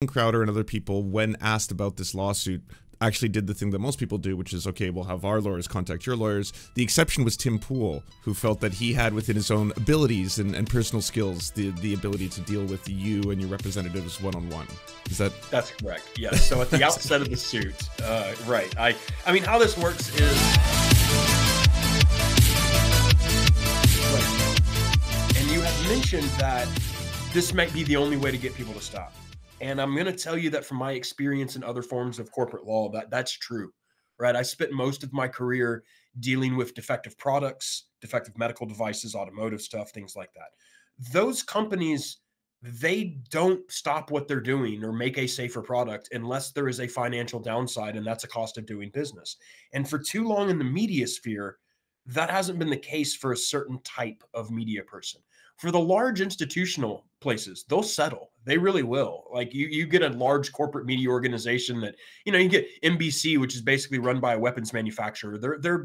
Crowder and other people, when asked about this lawsuit, actually did the thing that most people do, which is, okay, we'll have our lawyers contact your lawyers. The exception was Tim Pool, who felt that he had within his own abilities and personal skills the ability to deal with you and your representatives one-on-one. Is that... That's correct, yes. So at the outset of the suit, right. I mean, how this works is... Right. And you have mentioned that this might be the only way to get people to stop. And I'm going to tell you that from my experience in other forms of corporate law, that's true, right? I spent most of my career dealing with defective products, defective medical devices, automotive stuff, things like that. Those companies, they don't stop what they're doing or make a safer product unless there is a financial downside, and that's a cost of doing business. And for too long in the media sphere, that hasn't been the case for a certain type of media person. For the large institutional places, they'll settle. They really will. Like you get a large corporate media organization that, you get NBC, which is basically run by a weapons manufacturer.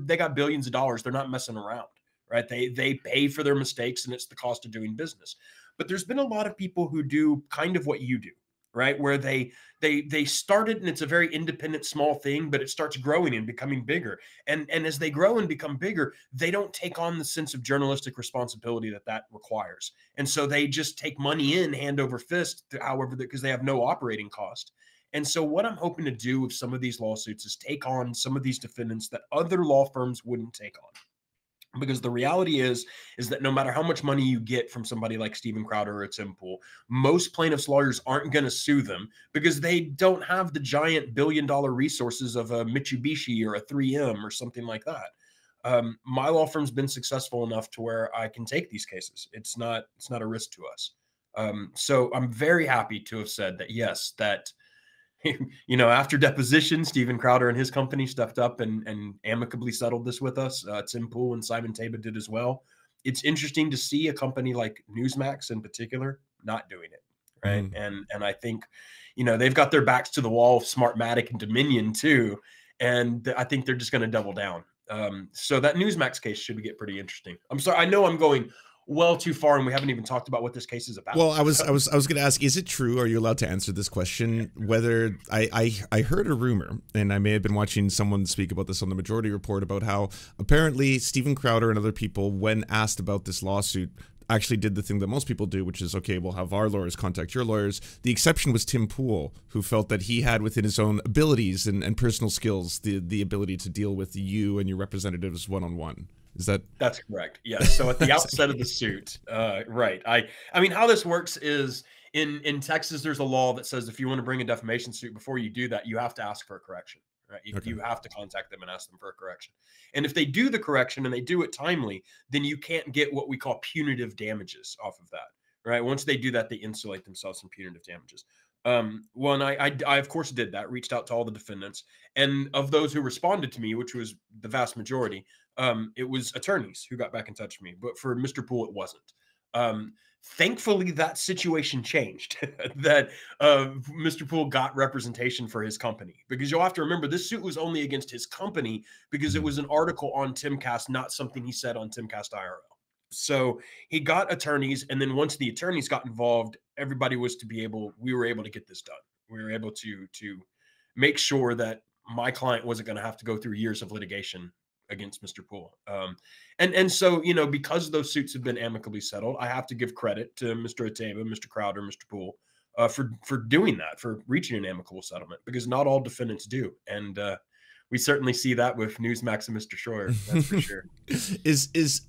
They got billions of dollars. They're not messing around, right? They pay for their mistakes, and it's the cost of doing business. But there's been a lot of people who do kind of what you do, right? Where they started, and it's a very independent, small thing, but it starts growing and becoming bigger. And as they grow and become bigger, they don't take on the sense of journalistic responsibility that requires. And so they just take money in hand over fist, however, because they have no operating cost. And so what I'm hoping to do with some of these lawsuits is take on some of these defendants that other law firms wouldn't take on. Because the reality is that no matter how much money you get from somebody like Steven Crowder or Tim Pool, most plaintiffs' lawyers aren't going to sue them because they don't have the giant billion-dollar resources of a Mitsubishi or a 3M or something like that. My law firm's been successful enough to where I can take these cases. It's not a risk to us. So I'm very happy to have said that, yes, that after deposition, Steven Crowder and his company stepped up and amicably settled this with us. Tim Pool and Simon Taba did as well. It's interesting to see a company like Newsmax in particular not doing it, right? And I think, they've got their backs to the wall of Smartmatic and Dominion too, and I think they're just going to double down. So that Newsmax case should get pretty interesting. I'm sorry, I know I'm going well too far, and we haven't even talked about what this case is about. Well, I was going to ask, is it true? Are you allowed to answer this question? Whether I heard a rumor, and I may have been watching someone speak about this on the Majority Report, about how apparently Steven Crowder and other people, when asked about this lawsuit, actually did the thing that most people do, which is, okay, we'll have our lawyers contact your lawyers. The exception was Tim Pool, who felt that he had within his own abilities and personal skills the ability to deal with you and your representatives one-on-one. That's correct? Yes. So at the outset of the suit, right. I mean, how this works is in Texas, there's a law that says if you want to bring a defamation suit, before you do that, you have to ask for a correction, right? You have to contact them and ask them for a correction. And if they do the correction and they do it timely, then you can't get what we call punitive damages off of that, right? Once they do that, they insulate themselves from punitive damages. Well, and I of course did that, reached out to all the defendants, and of those who responded to me, which was the vast majority, it was attorneys who got back in touch with me, but for Mr. Pool, it wasn't. Thankfully, that situation changed, that Mr. Pool got representation for his company, because you'll have to remember this suit was only against his company because it was an article on Timcast, not something he said on Timcast IRL. So he got attorneys, and then once the attorneys got involved, we were able to get this done. We were able to make sure that my client wasn't going to have to go through years of litigation against Mr. Pool. And so, because those suits have been amicably settled, I have to give credit to Mr. Ateba, Mr. Crowder, Mr. Pool, for doing that, for reaching an amicable settlement, because not all defendants do. And we certainly see that with Newsmax and Mr. Schroyer, that's for sure.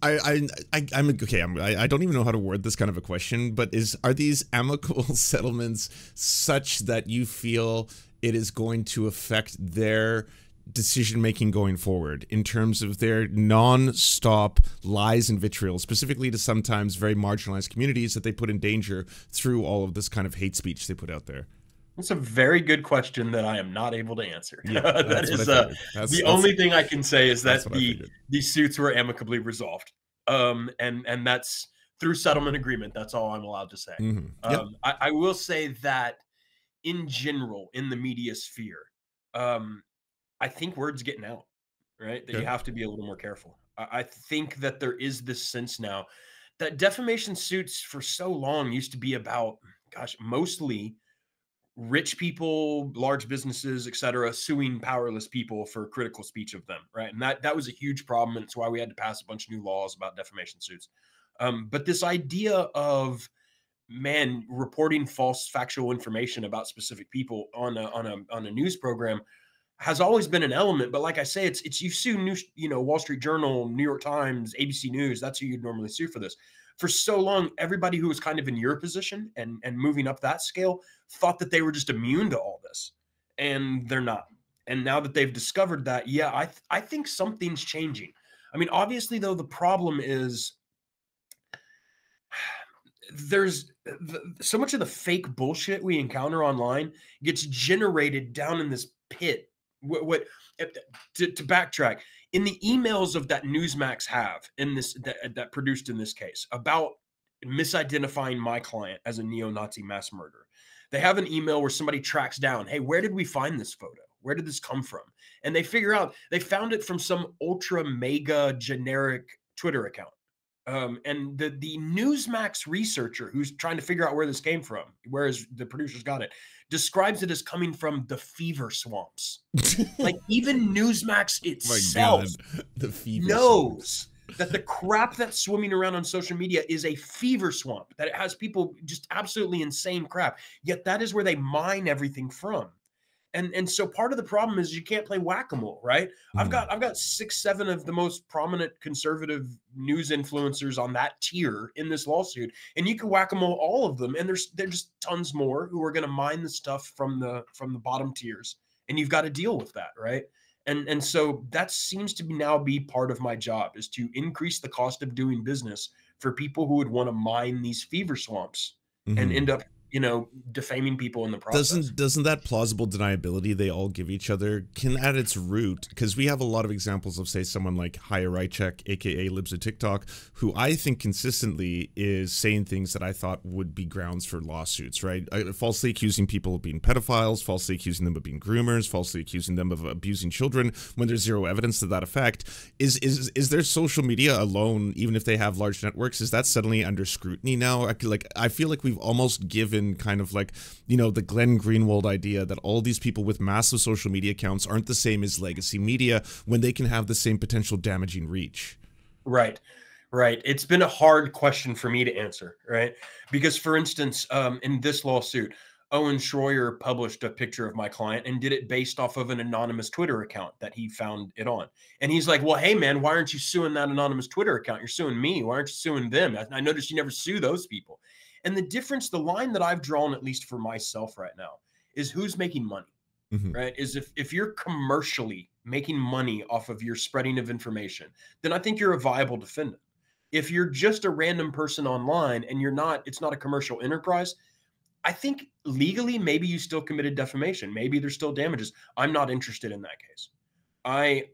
I don't even know how to word this kind of a question, but are these amicable settlements such that you feel it is going to affect their decision-making going forward in terms of their non-stop lies and vitriol, specifically to sometimes very marginalized communities that they put in danger through all of this kind of hate speech they put out there? That's a very good question that I am not able to answer. Yeah, that is the only thing I can say is that these suits were amicably resolved. And that's through settlement agreement. That's all I'm allowed to say. I will say that in general, in the media sphere, I think word's getting out, right? That you have to be a little more careful. I think that there is this sense now that defamation suits for so long used to be about, mostly rich people, large businesses, et cetera, suing powerless people for critical speech of them, right? And that was a huge problem, and it's why we had to pass a bunch of new laws about defamation suits. But this idea of, man, reporting false factual information about specific people on a news program has always been an element. But like I say, it's you sue news, Wall Street Journal, New York Times, ABC News. That's who you'd normally sue for this. For so long, everybody who was kind of in your position and moving up that scale thought that they were just immune to all this, and they're not. And now that they've discovered that, yeah, I think something's changing. I mean, obviously, though, the problem is there's so much of the fake bullshit we encounter online gets generated down in this pit. To backtrack, in the emails of that Newsmax have in this that produced in this case about misidentifying my client as a neo-Nazi mass murderer, they have an email where somebody tracks down, hey, where did we find this photo? Where did this come from? And they figure out they found it from some ultra mega generic Twitter account. And the Newsmax researcher who's trying to figure out where this came from, whereas the producers got it, describes it as coming from the fever swamps. Like even Newsmax itself the fever knows that the crap that's swimming around on social media is a fever swamp, that it has people just absolutely insane crap. Yet that is where they mine everything from. And so part of the problem is you can't play whack-a-mole, right? I've got 6, 7 of the most prominent conservative news influencers on that tier in this lawsuit, and you can whack-a-mole all of them, and there's just tons more who are going to mine the stuff from the bottom tiers, and you've got to deal with that, right? And so that seems to now be part of my job, is to increase the cost of doing business for people who would want to mine these fever swamps and end up defaming people in the process. Doesn't that plausible deniability they all give each other can at its root, because we have a lot of examples of, say, someone like HARASSMENT, aka Libs of TikTok, who I think consistently is saying things that I thought would be grounds for lawsuits, right? Falsely accusing people of being pedophiles, falsely accusing them of being groomers, falsely accusing them of abusing children when there's zero evidence to that effect. Is their social media alone, even if they have large networks, is that suddenly under scrutiny now? I feel like we've almost given kind of like, the Glenn Greenwald idea that all these people with massive social media accounts aren't the same as legacy media when they can have the same potential damaging reach. Right. It's been a hard question for me to answer, right? Because, for instance, in this lawsuit, Owen Schroyer published a picture of my client and did it based off of an anonymous Twitter account that he found it on. And he's like, well, hey, man, why aren't you suing that anonymous Twitter account? You're suing me. Why aren't you suing them? I noticed you never sue those people. And the difference, the line that I've drawn, at least for myself right now, is who's making money, right? Is if you're commercially making money off of your spreading of information, then I think you're a viable defendant. If you're just a random person online and it's not a commercial enterprise, I think legally, maybe you still committed defamation. Maybe there's still damages. I'm not interested in that case. I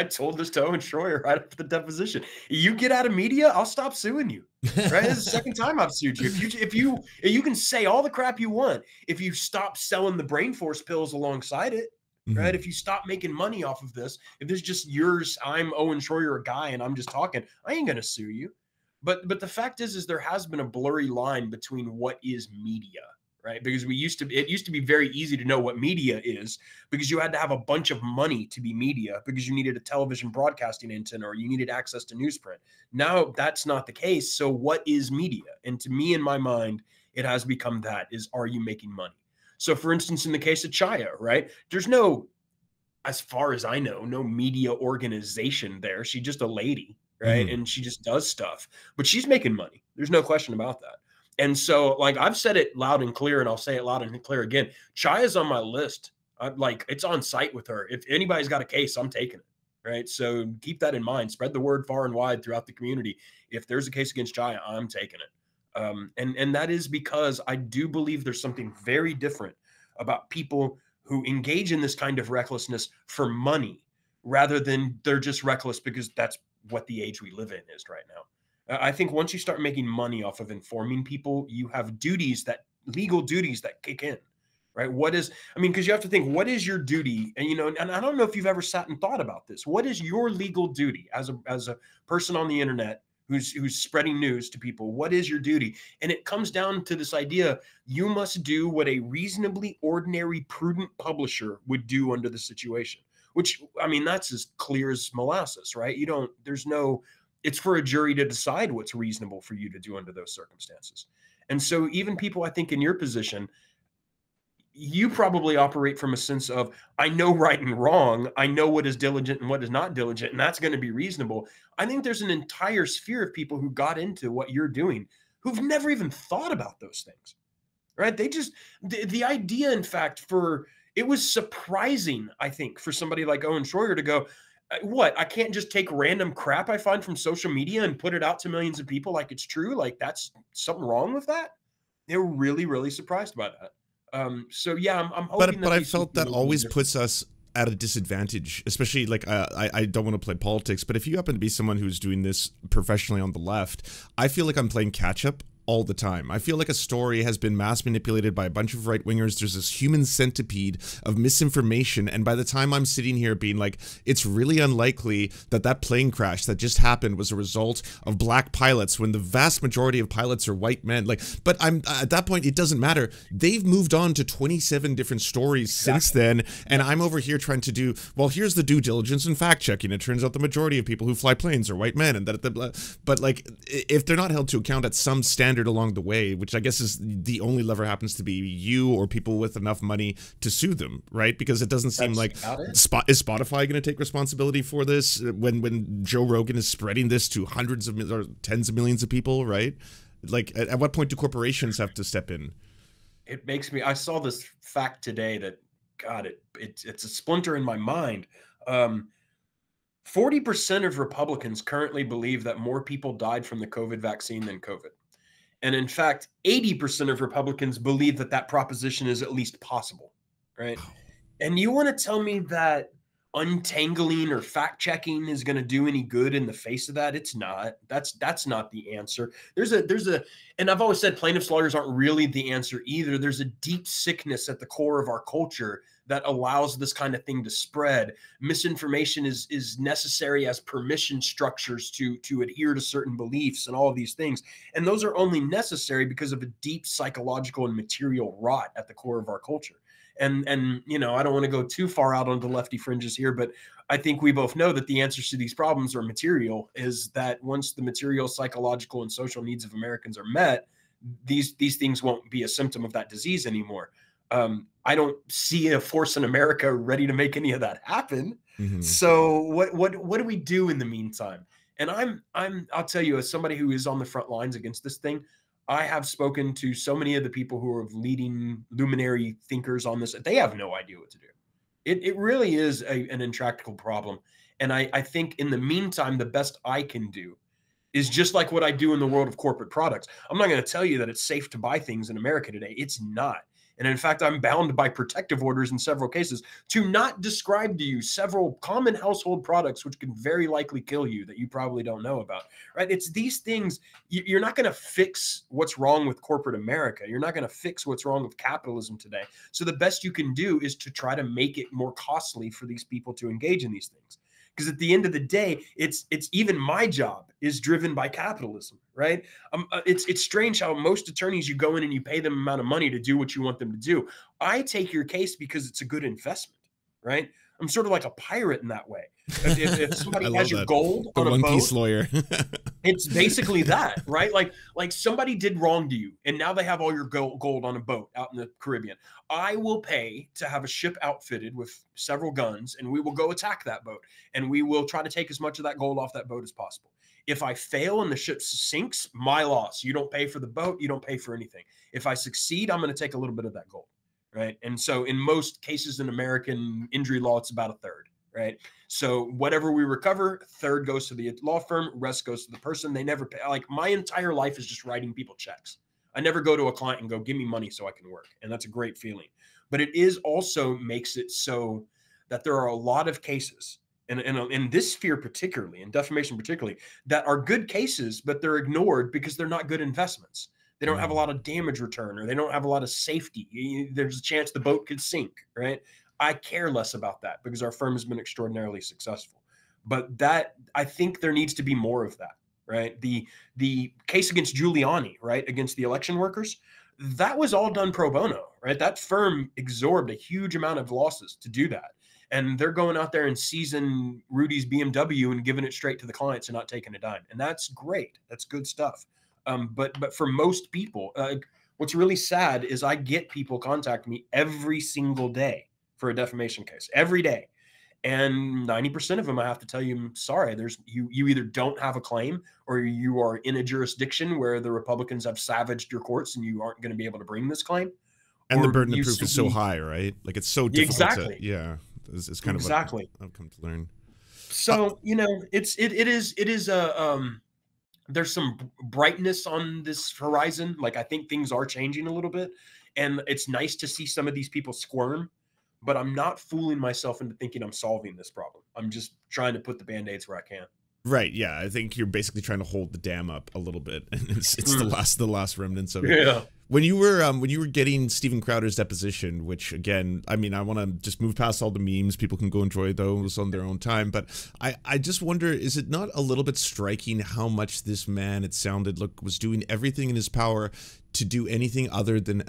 told this to Owen Schroyer right after the deposition. You get out of media, I'll stop suing you. Right? This is the second time I've sued you. If you can say all the crap you want, if you stop selling the brain force pills alongside it, right? If you stop making money off of this, if it's just yours, I'm Owen Schroyer, a guy, and I'm just talking, I ain't gonna sue you. But the fact is there has been a blurry line between what is media, right? Because it used to be very easy to know what media is, because you had to have a bunch of money to be media, because you needed a television broadcasting antenna or you needed access to newsprint. Now that's not the case. So what is media? And to me, in my mind, it has become are you making money? So for instance, in the case of Chaya, right? There's no, as far as I know, no media organization there. She's just a lady, right? And she just does stuff, but she's making money. There's no question about that. And so, like, I've said it loud and clear, and I'll say it loud and clear again. Chaya's on my list. It's on site with her. If anybody's got a case, I'm taking it, right? So keep that in mind. Spread the word far and wide throughout the community. If there's a case against Chaya, I'm taking it. And that is because I do believe there's something very different about people who engage in this kind of recklessness for money, rather than they're just reckless because that's what the age we live in is right now. I think once you start making money off of informing people, you have legal duties that kick in, right? Because you have to think, what is your duty? And and I don't know if you've ever sat and thought about this. What is your legal duty as a person on the internet who's spreading news to people. What is your duty? And it comes down to this idea: you must do what a reasonably ordinary, prudent publisher would do under the situation. Which, I mean, that's as clear as molasses, right? You don't. There's no. It's for a jury to decide what's reasonable for you to do under those circumstances. And so, even people, I think, in your position, you probably operate from a sense of, I know right and wrong. I know what is diligent and what is not diligent, and that's going to be reasonable. I think there's an entire sphere of people who got into what you're doing who've never even thought about those things, right? They just, the idea, in fact, it was surprising, I think, for somebody like Owen Schroyer to go, what? I can't just take random crap I find from social media and put it out to millions of people like it's true? Like, that's something wrong with that? They were really, really surprised by that. So yeah, I'm hoping. But I felt that always puts us at a disadvantage, especially like I don't want to play politics, but if you happen to be someone who's doing this professionally on the left, I feel like I'm playing catch up all the time. I feel like a story has been mass manipulated by a bunch of right-wingers. There's this human centipede of misinformation, and by the time I'm sitting here being like, it's really unlikely that that plane crash that just happened was a result of black pilots, when the vast majority of pilots are white men. Like, but I'm at that point, it doesn't matter. They've moved on to 27 different stories since then, and I'm over here trying to do, well, here's the due diligence and fact-checking. It turns out the majority of people who fly planes are white men, and that, but like, if they're not held to account at some standard along the way, which I guess is the only lever happens to be you or people with enough money to sue them, right? Because it doesn't seem like is Spotify going to take responsibility for this when Joe Rogan is spreading this to hundreds of or tens of millions of people, right? Like, at what point do corporations have to step in? It makes me. I saw this fact today that, God, it's a splinter in my mind. 40% of Republicans currently believe that more people died from the COVID vaccine than COVID. And in fact, 80% of Republicans believe that that proposition is at least possible, right? And you want to tell me that untangling or fact checking is going to do any good in the face of that? It's not. That's not the answer. And I've always said plaintiffs' lawyers aren't really the answer either. There's a deep sickness at the core of our culture that allows this kind of thing to spread. Misinformation is necessary as permission structures to adhere to certain beliefs and all of these things. And those are only necessary because of a deep psychological and material rot at the core of our culture. And you know, I don't want to go too far out onto lefty fringes here, but I think we both know that the answers to these problems are material, is that once the material, psychological, and social needs of Americans are met, these things won't be a symptom of that disease anymore. I don't see a force in America ready to make any of that happen. Mm-hmm. So what do we do in the meantime? And I'll tell you, as somebody who is on the front lines against this thing, I have spoken to so many of the people who are leading luminary thinkers on this. They have no idea what to do. It really is an intractable problem. And I think in the meantime, the best I can do is just like what I do in the world of corporate products. I'm not going to tell you that it's safe to buy things in America today. It's not. And in fact, I'm bound by protective orders in several cases to not describe to you several common household products which can very likely kill you that you probably don't know about, right? It's these things. You're not going to fix what's wrong with corporate America. You're not going to fix what's wrong with capitalism today. So the best you can do is to try to make it more costly for these people to engage in these things. Because at the end of the day, it's even my job is driven by capitalism, right? It's strange how most attorneys, you go in and you pay them an amount of money to do what you want them to do. I take your case because it's a good investment, right? I'm sort of like a pirate in that way. If somebody has your gold on a boat, one-piece lawyer, it's basically that, right? Like somebody did wrong to you, and now they have all your gold on a boat out in the Caribbean. I will pay to have a ship outfitted with several guns, and we will go attack that boat, and we will try to take as much of that gold off that boat as possible. If I fail and the ship sinks, my loss. You don't pay for the boat. You don't pay for anything. If I succeed, I'm going to take a little bit of that gold. Right. And so in most cases in American injury law, it's about a third. Right. So whatever we recover, third goes to the law firm, rest goes to the person. They never pay. Like, my entire life is just writing people checks. I never go to a client and go, give me money so I can work. And that's a great feeling. But it is also makes it so that there are a lot of cases, and in this sphere particularly, in defamation particularly, that are good cases, but they're ignored because they're not good investments. They don't have a lot of damage return, or they don't have a lot of safety. There's a chance the boat could sink, right? I care less about that because our firm has been extraordinarily successful. But that, I think there needs to be more of that. right? The case against Giuliani, right, against the election workers, that was all done pro bono, right? That firm absorbed a huge amount of losses to do that. And they're going out there and seizing Rudy's BMW and giving it straight to the clients and not taking a dime. And that's great. That's good stuff. But for most people, what's really sad is I get people contact me every single day for a defamation case, every day. And 90% of them, I have to tell you, I'm sorry, you either don't have a claim or you are in a jurisdiction where the Republicans have savaged your courts and you aren't going to be able to bring this claim. And the burden of proof is so high, right? Like it's so difficult. Exactly. It's kind of exactly what I've come to learn. So, it is there's some brightness on this horizon. Like I think things are changing a little bit, and it's nice to see some of these people squirm, but I'm not fooling myself into thinking I'm solving this problem. I'm just trying to put the band-aids where I can. Right. Yeah. I think you're basically trying to hold the dam up a little bit, and it's the last remnants of it. Yeah. When you were getting Steven Crowder's deposition, which again, I mean, I want to just move past all the memes. People can go enjoy those on their own time. But I just wonder, is it not a little bit striking how much this man, it sounded, was doing everything in his power to do anything other than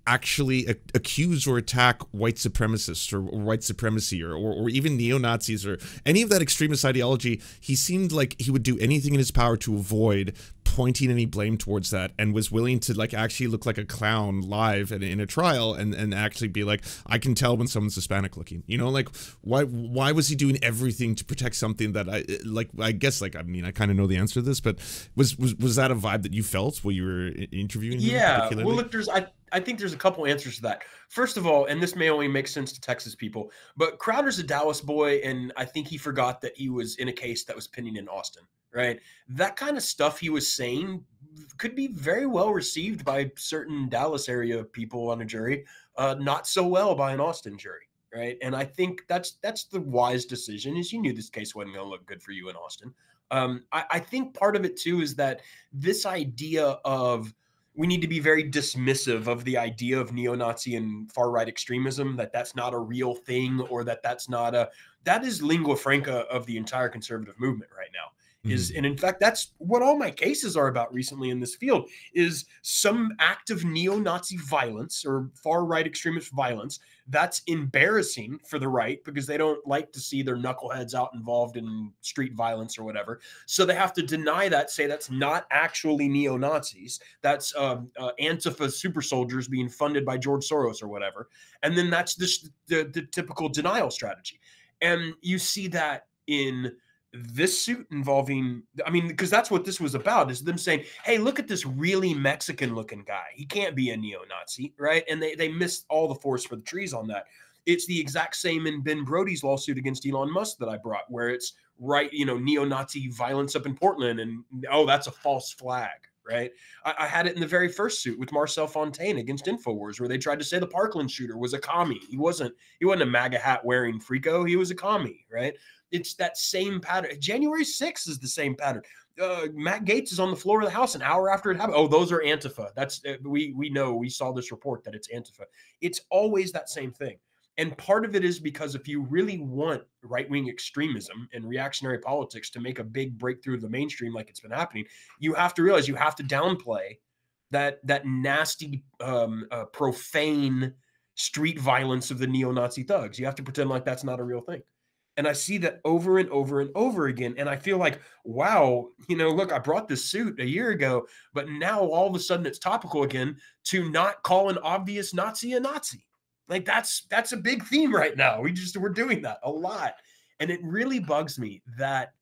actually accuse or attack white supremacists or white supremacy or even neo-Nazis or any of that extremist ideology? He seemed like he would do anything in his power to avoid pointing any blame towards that, and was willing to actually look like a clown live in a trial and actually be like, I can tell when someone's Hispanic looking, why was he doing everything to protect something that I guess I mean, I kind of know the answer to this, but was that a vibe that you felt while you were interviewing him? Yeah, well, look, I think there's a couple answers to that. First of all, and this may only make sense to Texas people, but Crowder's a Dallas boy, and I think he forgot that he was in a case that was pending in Austin, right? That kind of stuff he was saying could be very well received by certain Dallas area people on a jury, not so well by an Austin jury, right? And I think that's the wise decision, is you knew this case wasn't going to look good for you in Austin. I think part of it too is that this idea of we need to be very dismissive of the idea of neo-Nazi and far-right extremism, that's not a real thing, or that's not that is lingua franca of the entire conservative movement right now. And in fact, that's what all my cases are about recently in this field, is some act of neo-Nazi violence or far-right extremist violence that's embarrassing for the right, because they don't like to see their knuckleheads out involved in street violence or whatever. So they have to deny that, say that's not actually neo-Nazis. That's Antifa super soldiers being funded by George Soros or whatever. And then that's the typical denial strategy. And you see that in this suit involving, I mean, because that's what this was about, is them saying, hey, look at this really Mexican looking guy. He can't be a neo-Nazi, right? And they missed all the forest for the trees on that. It's the exact same in Ben Brody's lawsuit against Elon Musk that I brought, where it's neo-Nazi violence up in Portland, and that's a false flag, right? I had it in the very first suit with Marcel Fontaine against InfoWars, where they tried to say the Parkland shooter was a commie. He wasn't a MAGA hat wearing freako. He was a commie, right? It's that same pattern. January 6th is the same pattern. Matt Gaetz is on the floor of the House an hour after it happened. Oh, those are Antifa. That's we know. We saw this report that it's Antifa. It's always that same thing. And part of it is because if you really want right-wing extremism and reactionary politics to make a big breakthrough to the mainstream like it's been happening, you have to realize you have to downplay that nasty, profane street violence of the neo-Nazi thugs. You have to pretend like that's not a real thing. And I see that over and over and over again. And I feel like, wow, look, I brought this suit a year ago, but now all of a sudden it's topical again to not call an obvious Nazi a Nazi. Like that's a big theme right now. We're doing that a lot. And it really bugs me that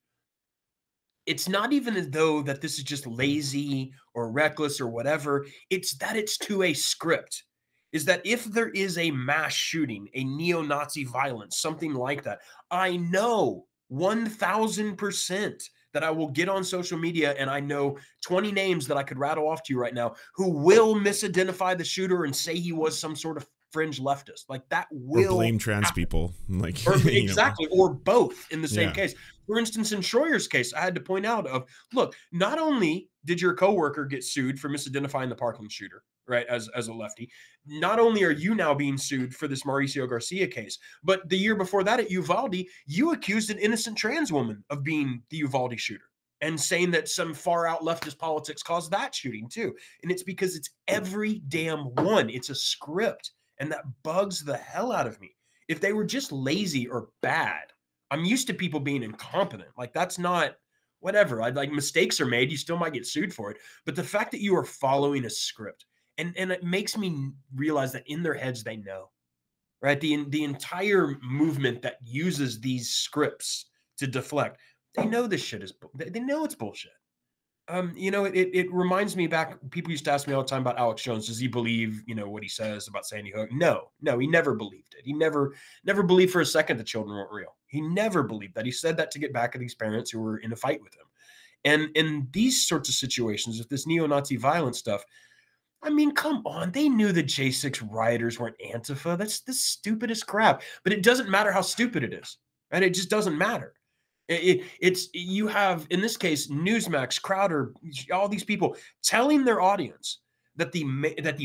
it's not even as though that this is just lazy or reckless or whatever. It's that it's to a script. Is that if there is a mass shooting, a neo-Nazi violence, something like that, I know 1,000% that I will get on social media, and I know 20 names that I could rattle off to you right now who will misidentify the shooter and say he was some sort of fringe leftist. Like that will, or blame trans happen. People, like or exactly, or both in the same Yeah. case. For instance, in Schroyer's case, I had to point out look, not only did your coworker get sued for misidentifying the Parkland shooter, right, as a lefty, not only are you now being sued for this Mauricio Garcia case, but the year before that at Uvalde, you accused an innocent trans woman of being the Uvalde shooter, and saying that some far out leftist politics caused that shooting too. And it's because it's every damn one. It's a script, and that bugs the hell out of me. If they were just lazy or bad, I'm used to people being incompetent. Like, that's not whatever. I'd like, mistakes are made. You still might get sued for it. But the fact that you are following a script, and it makes me realize that in their heads, they know, right? The entire movement that uses these scripts to deflect, they know this shit is, they know it's bullshit. You know, it reminds me back, people used to ask me all the time about Alex Jones. Does he believe, you know, what he says about Sandy Hook? No, he never believed it. He never believed for a second the children weren't real. He never believed that. He said that to get back at these parents who were in a fight with him. And in these sorts of situations, with this neo-Nazi violence stuff, I mean, come on. They knew the J6 rioters weren't Antifa. That's the stupidest crap. But it doesn't matter how stupid it is, right? It just doesn't matter. It's you have, in this case, Newsmax, Crowder, all these people telling their audience that the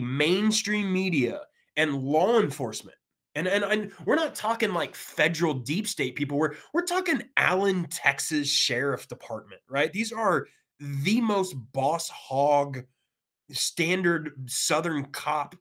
mainstream media and law enforcement, and we're not talking like federal deep state people. We're talking Allen, Texas Sheriff Department, right? These are the most boss hog, standard Southern cop,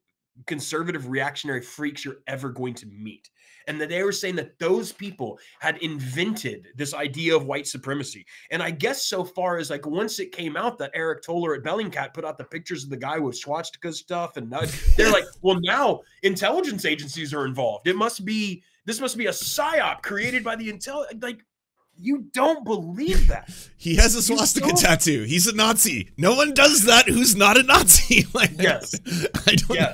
conservative reactionary freaks you're ever going to meet. And that they were saying that those people had invented this idea of white supremacy. And I guess so far as like, once it came out that Eric Toller at Bellingcat put out the pictures of the guy with swastika stuff, and they're like, well, now intelligence agencies are involved. This must be a psyop created by the like, you don't believe that. He has a swastika tattoo. He's a Nazi. No one does that who's not a Nazi. Like, yes. I don't know.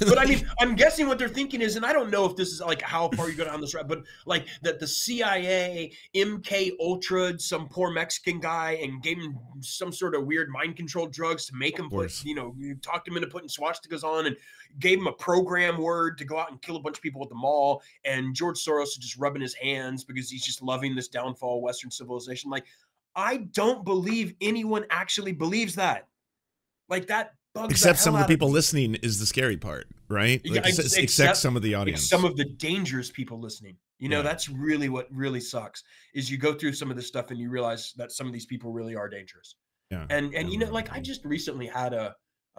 But I mean, I'm guessing what they're thinking is, and I don't know if this is like how far you go down this route, but like that the CIA, MK Ultra, some poor Mexican guy, and gave him some sort of weird mind control drugs to make him put, you know, you talked him into putting swastikas on, and gave him a program word to go out and kill a bunch of people at the mall. And George Soros is just rubbing his hands because he's just loving this downfall of Western civilization. Like, I don't believe anyone actually believes that. Like, that bugs except some of the people listening is the scary part, right? Like, yeah, except some of the audience. Some of the dangerous people listening. You know, that's really what really sucks, is you go through some of this stuff and you realize that some of these people really are dangerous. Yeah. And you know, like, I just recently had a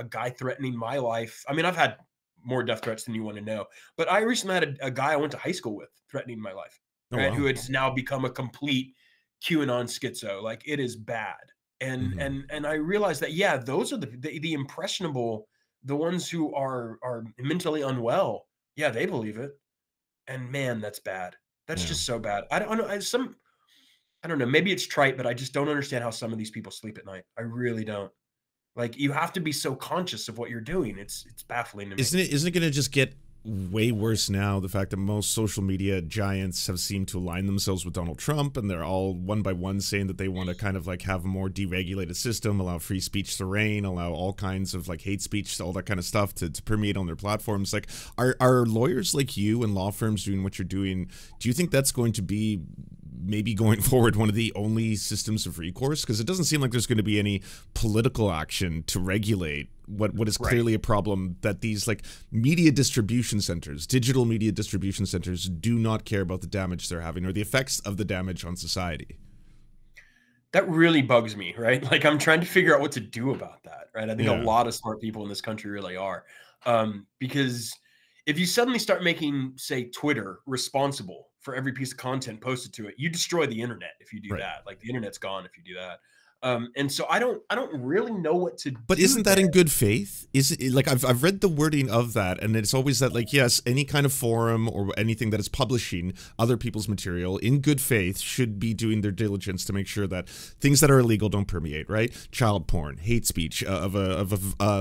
guy threatening my life. I mean, I've had more death threats than you want to know, but I recently had a guy I went to high school with threatening my life, right? Wow. Who has now become a complete QAnon schizo. Like, it is bad. And and I realized that, yeah, those are the impressionable, the ones who are mentally unwell. Yeah, they believe it. And man, that's bad. That's just so bad. I don't know. I don't know. Maybe it's trite, but I just don't understand how some of these people sleep at night. I really don't. Like, you have to be so conscious of what you're doing. It's baffling to me. Isn't it going to just get way worse now? The fact that most social media giants have seemed to align themselves with Donald Trump, and they're all one by one saying that they want to kind of like have a more deregulated system, allow free speech to reign, allow all kinds of like hate speech, all that kind of stuff to permeate on their platforms. Like, are lawyers like you and law firms doing what you're doing? Do you think that's going to be maybe going forward one of the only systems of recourse? Because it doesn't seem like there's going to be any political action to regulate what is clearly a problem that these like media distribution centers, digital media distribution centers, do not care about the damage they're having or the effects of the damage on society. That really bugs me, right? Like, I'm trying to figure out what to do about that, right? I think a lot of smart people in this country really are. Because if you suddenly start making, say, Twitter responsible for every piece of content posted to it, you destroy the internet if you do that. Like, the internet's gone if you do that. And so I don't really know what to do. But isn't that in good faith? Is it like, I've read the wording of that, and it's always that, like, yes, any kind of forum or anything that is publishing other people's material in good faith should be doing their diligence to make sure that things that are illegal don't permeate, right? Child porn, hate speech of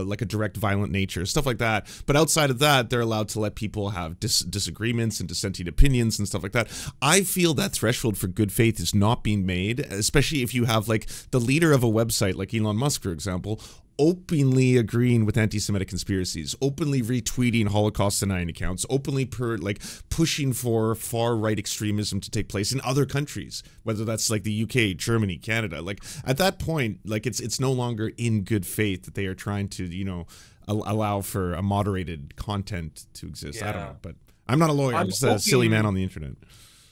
like a direct violent nature, stuff like that. But outside of that, they're allowed to let people have disagreements and dissenting opinions and stuff like that. I feel that threshold for good faith is not being made, especially if you have like the leader of a website like Elon Musk, for example, openly agreeing with anti-Semitic conspiracies, openly retweeting Holocaust-denying accounts, openly pushing for far-right extremism to take place in other countries, whether that's like the UK, Germany, Canada. Like, at that point, like, it's no longer in good faith that they are trying to, you know, allow for a moderated content to exist. I don't know, but I'm not a lawyer. I'm just a silly man on the internet.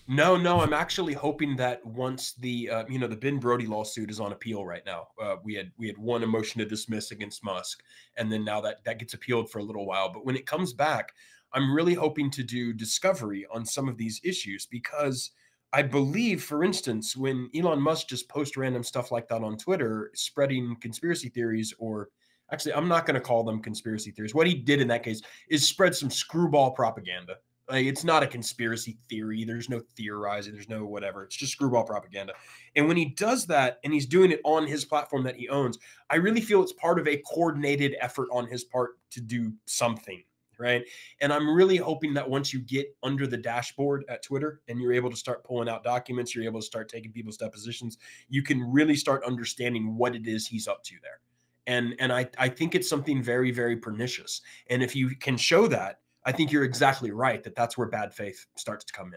No, no, I'm actually hoping that once the the Ben Brody lawsuit is on appeal right now. We had won a motion to dismiss against Musk, and then now that gets appealed for a little while. But when it comes back, I'm really hoping to do discovery on some of these issues because I believe, for instance, when Elon Musk just posts random stuff like that on Twitter, spreading conspiracy theories, or actually, I'm not going to call them conspiracy theories. What he did in that case is spread some screwball propaganda. Like, it's not a conspiracy theory. There's no theorizing. There's no whatever. It's just screwball propaganda. And when he does that and he's doing it on his platform that he owns, I really feel it's part of a coordinated effort on his part to do something, right? And I'm really hoping that once you get under the dashboard at Twitter and you're able to start pulling out documents, you're able to start taking people's depositions, you can really start understanding what it is he's up to there. And I think it's something very, very pernicious. And if you can show that, I think you're exactly right that that's where bad faith starts to come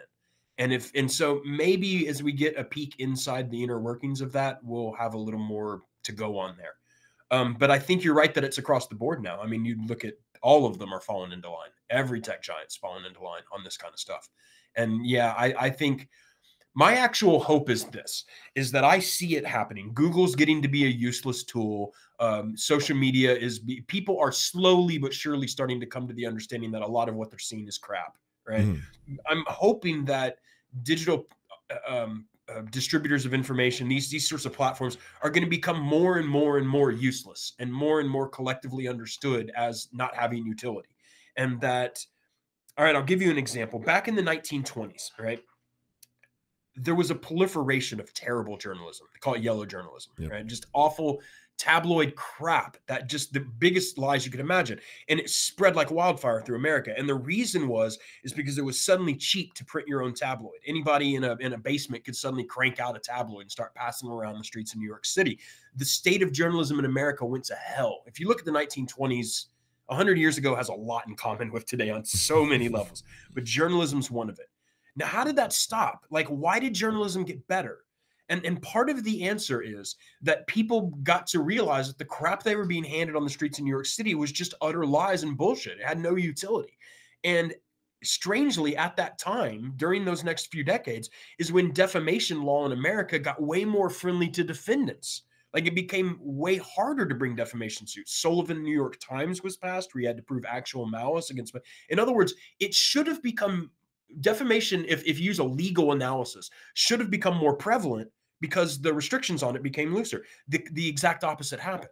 in. And so maybe as we get a peek inside the inner workings of that, we'll have a little more to go on there. But I think you're right that it's across the board now. I mean, you look at all of them are falling into line. Every tech giant's falling into line on this kind of stuff. And yeah, I think my actual hope is this, is that I see it happening. Google's getting to be a useless tool. Social media people are slowly but surely starting to come to the understanding that a lot of what they're seeing is crap, right? I'm hoping that digital distributors of information, these sorts of platforms are going to become more and more and more useless and more collectively understood as not having utility. And that, all right, I'll give you an example. Back in the 1920s, right? There was a proliferation of terrible journalism. They call it yellow journalism, right? Just awful tabloid crap, that just the biggest lies you could imagine. And it spread like wildfire through America. And the reason is because it was suddenly cheap to print your own tabloid. Anybody in a basement could suddenly crank out a tabloid and start passing around the streets of New York City. The state of journalism in America went to hell. If you look at the 1920s, 100 years ago has a lot in common with today on so many levels, but journalism's one of it. Now, how did that stop? Like, why did journalism get better? And part of the answer is that people got to realize that the crap they were being handed on the streets in New York City was just utter lies and bullshit. It had no utility. And strangely, at that time, during those next few decades, is when defamation law in America got way more friendly to defendants. Like, it became way harder to bring defamation suits. Sullivan New York Times was passed where you had to prove actual malice against. In other words, it should have become defamation, if you use a legal analysis, should have become more prevalent because the restrictions on it became looser. The exact opposite happened.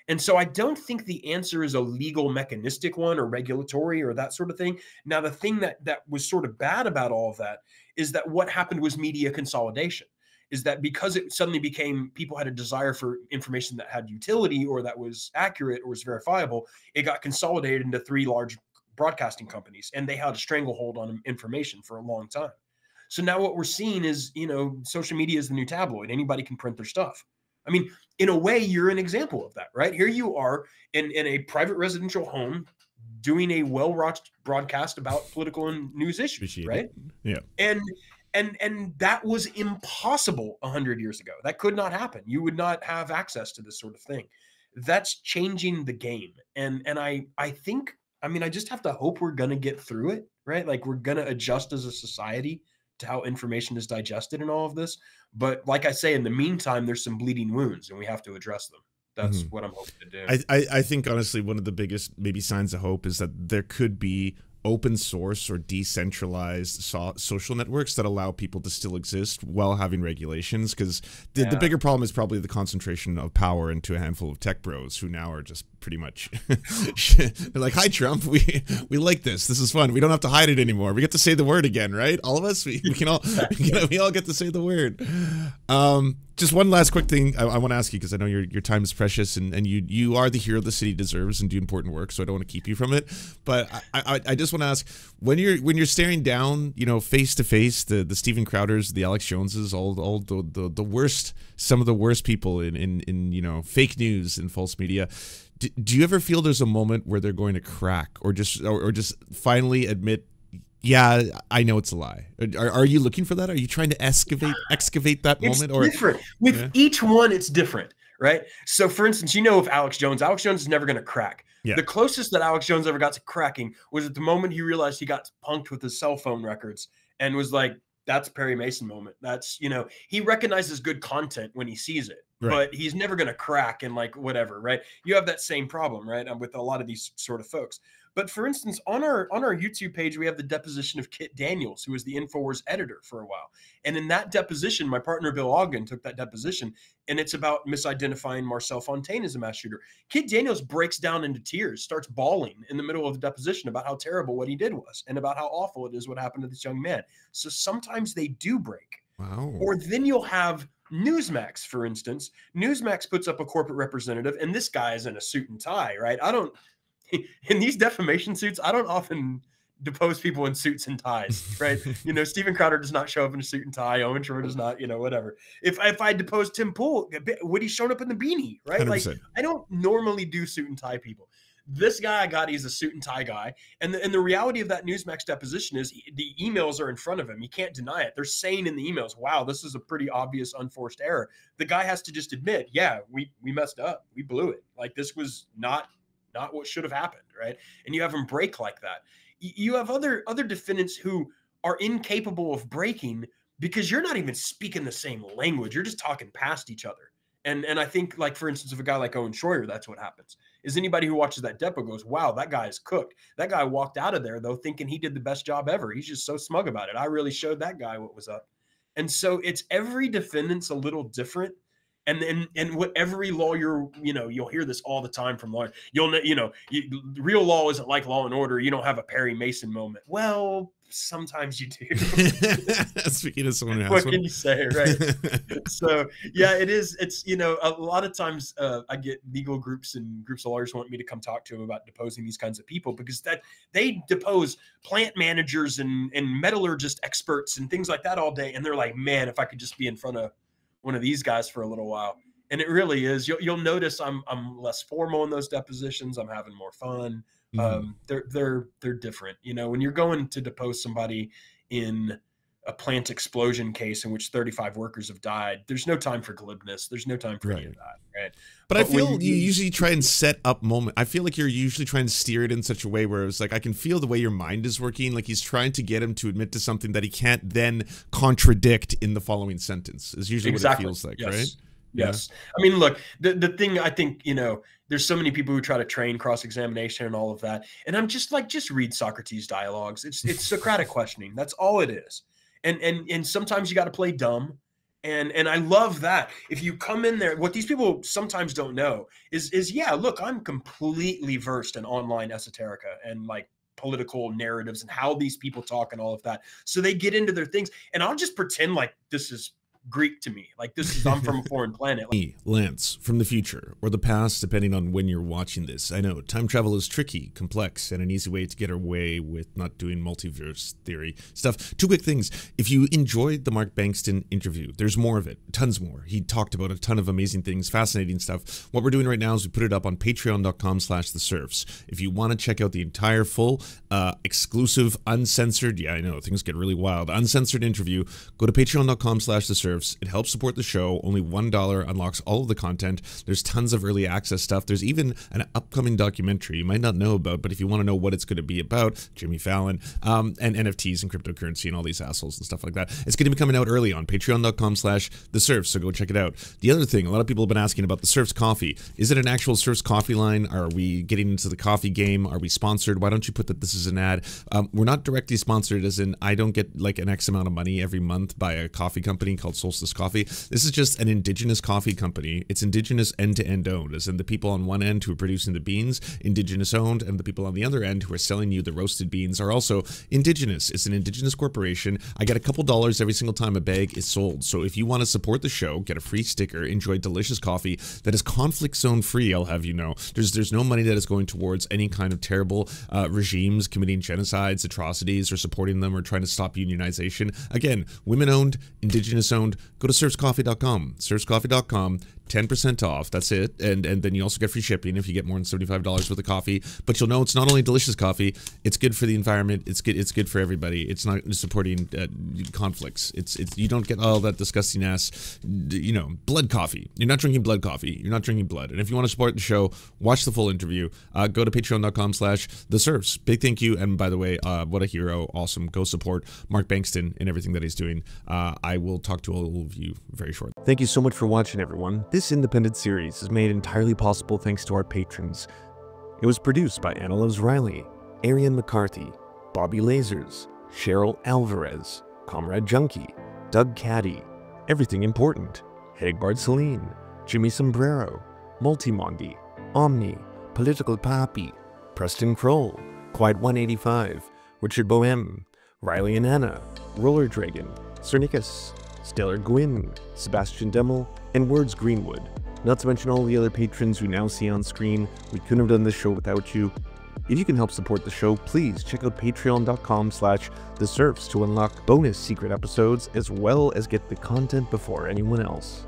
And so I don't think the answer is a legal mechanistic one or regulatory or that sort of thing. Now, the thing that was sort of bad about all of that is that what happened was media consolidation. Is that because it suddenly became, people had a desire for information that had utility or that was accurate or was verifiable, it got consolidated into three large broadcasting companies, and they had a stranglehold on information for a long time. So now what we're seeing is, social media is the new tabloid. Anybody can print their stuff. I mean, in a way, you're an example of that, right? Here you are in a private residential home doing a well-watched broadcast about political and news issues, right? Yeah. And that was impossible 100 years ago. That could not happen. You would not have access to this sort of thing. That's changing the game. And I think, I just have to hope we're going to get through it, right? Like, we're going to adjust as a society to how information is digested in all of this. But like I say, in the meantime, there's some bleeding wounds and we have to address them. That's what I'm hoping to do. I think, honestly, one of the biggest maybe signs of hope is that there could be open source or decentralized social networks that allow people to still exist while having regulations, because the bigger problem is probably the concentration of power into a handful of tech bros who now are just pretty much they're like, hi Trump, we like this is fun, we don't have to hide it anymore, we get to say the word again, right? All of us, we can all we all get to say the word. Just one last quick thing I want to ask you, because I know your time is precious, and you are the hero the city deserves and do important work, so I don't want to keep you from it. But I just want to ask, when you're staring down, face to face, the Steven Crowders, the Alex Joneses, all the worst, some of the worst people in fake news and false media, do you ever feel there's a moment where they're going to crack, or just finally admit, yeah, I know it's a lie? Are you looking for that? Are you trying to excavate that moment? Or different with each one? It's different, right? So, for instance, of Alex Jones is never going to crack. Yeah. The closest that Alex Jones ever got to cracking was at the moment he realized he got punked with his cell phone records and was like, That's Perry Mason moment. That's, you know, he recognizes good content when he sees it, Right. but he's never going to crack and like whatever, right? You have that same problem, right? With a lot of these sort of folks. But for instance, on our YouTube page, we have the deposition of Kit Daniels, who was the InfoWars editor for a while. And in that deposition, my partner Bill Ogden took that deposition, and it's about misidentifying Marcel Fontaine as a mass shooter. Kit Daniels breaks down into tears, starts bawling in the middle of the deposition about how terrible what he did was, and about how awful it is what happened to this young man. So sometimes they do break. Wow. Or then you'll have Newsmax, for instance. Newsmax puts up a corporate representative, and this guy is in a suit and tie, right? In these defamation suits, I don't often depose people in suits and ties, right? You know, Steven Crowder does not show up in a suit and tie. Owen Schroyer does not, you know, whatever. If I deposed Tim Pool, would he shown up in the beanie, right? 100%. Like, I don't normally do suit and tie people. This guy I got, he's a suit and tie guy. And the reality of that Newsmax deposition is the emails are in front of him. He can't deny it. They're saying in the emails, wow, this is a pretty obvious unforced error. The guy has to just admit, yeah, we messed up. We blew it. Like, this was not what should have happened, right? And you have them break like that. You have other defendants who are incapable of breaking because you're not even speaking the same language. You're just talking past each other. And I think, like, for instance, of a guy like Owen Schroyer, that's what happens. Is anybody who watches that depo goes, wow, that guy is cooked. That guy walked out of there, though, thinking he did the best job ever. He's just so smug about it. I really showed that guy what was up. And so it's every defendant's a little different. And what every lawyer, you know, you'll hear this all the time from lawyers. Real law isn't like Law and Order. You don't have a Perry Mason moment. Well, sometimes you do. Speaking of someone who has what one. can you say, right? So yeah, it is. It's, you know, a lot of times I get legal groups and groups of lawyers want me to come talk to them about deposing these kinds of people, because that they depose plant managers and metallurgist experts and things like that all day, and they're like, man, if I could just be in front of one of these guys for a little while. And it really is. You'll notice I'm less formal in those depositions. I'm having more fun. They're different. You know, when you're going to depose somebody in a plant explosion case in which 35 workers have died, there's no time for glibness. There's no time for any of that, right? But I feel you usually try and set up moment. I feel like you're usually trying to steer it in such a way where it's like, I can feel the way your mind is working. Like he's trying to get him to admit to something that he can't then contradict in the following sentence is usually what it feels like, right? Yes. Yeah. I mean, look, the thing I think, you know, there's so many people who try to train cross-examination and all of that. And I'm just like, just read Socrates' dialogues. It's Socratic questioning. That's all it is. And sometimes you got to play dumb. And I love that. If you come in there, what these people sometimes don't know is yeah, look, I'm completely versed in online esoterica and like political narratives and how these people talk and all of that. So they get into their things, and I'll just pretend like this is Greek to me. Like this is, I'm from a foreign planet. Me, Lance, from the future or the past, depending on when you're watching this. I know time travel is tricky, complex, and an easy way to get away with not doing multiverse theory stuff. Two quick things. If you enjoyed the Mark Bankston interview, there's more of it, tons more. He talked about a ton of amazing things, fascinating stuff. What we're doing right now is we put it up on patreon.com/theserfs. If you want to check out the entire full, exclusive, uncensored, yeah, I know, things get really wild, uncensored interview, go to patreon.com/theserfs. It helps support the show. Only $1 unlocks all of the content. There's tons of early access stuff. There's even an upcoming documentary you might not know about, but if you want to know what it's going to be about, Jimmy Fallon, and NFTs and cryptocurrency and all these assholes and stuff like that, it's going to be coming out early on patreon.com/theserfs, so go check it out. The other thing, a lot of people have been asking about the Serfs coffee. Is it an actual Serfs coffee line? Are we getting into the coffee game? Are we sponsored? Why don't you put that this is an ad? We're not directly sponsored, as in I don't get like an X amount of money every month by a coffee company called Solstice Coffee. This is just an indigenous coffee company. It's indigenous end-to-end owned, as in the people on one end who are producing the beans, indigenous owned, and the people on the other end who are selling you the roasted beans are also indigenous. It's an indigenous corporation. I get a couple dollars every single time a bag is sold. So if you want to support the show, get a free sticker, enjoy delicious coffee that is conflict zone free, I'll have you know. There's no money that is going towards any kind of terrible regimes committing genocides, atrocities, or supporting them or trying to stop unionization. Again, women owned, indigenous owned, around, go to serfscoffee.com. Serfscoffee.com, 10% off. That's it. And then you also get free shipping if you get more than $75 worth of coffee. But you'll know it's not only delicious coffee, it's good for the environment. It's good for everybody. It's not supporting conflicts. It's you don't get all that disgusting ass, blood coffee. You're not drinking blood coffee. You're not drinking blood. And if you want to support the show, watch the full interview. Go to patreon.com/theserfs. Big thank you. And by the way, what a hero. Awesome. Go support Mark Bankston and everything that he's doing. I will talk to all of you very shortly. Thank you so much for watching, everyone. This independent series is made entirely possible thanks to our patrons. It was produced by Anna Loves Riley, Arian McCarthy, Bobby Lasers, Cheryl Alvarez, Comrade Junkie, Doug Caddy, Everything Important, Hagbard Celine, Jimmy Sombrero, Multimondi, Omni, Political Papi, Preston Kroll, Quiet 185, Richard Bohem, Riley and Anna, Roller Dragon, Cernicus, Stellar Gwyn, Sebastian Demmel, and Words Greenwood. Not to mention all the other patrons who now see on screen. We couldn't have done this show without you. If you can help support the show, please check out patreon.com/theserfs to unlock bonus secret episodes as well as get the content before anyone else.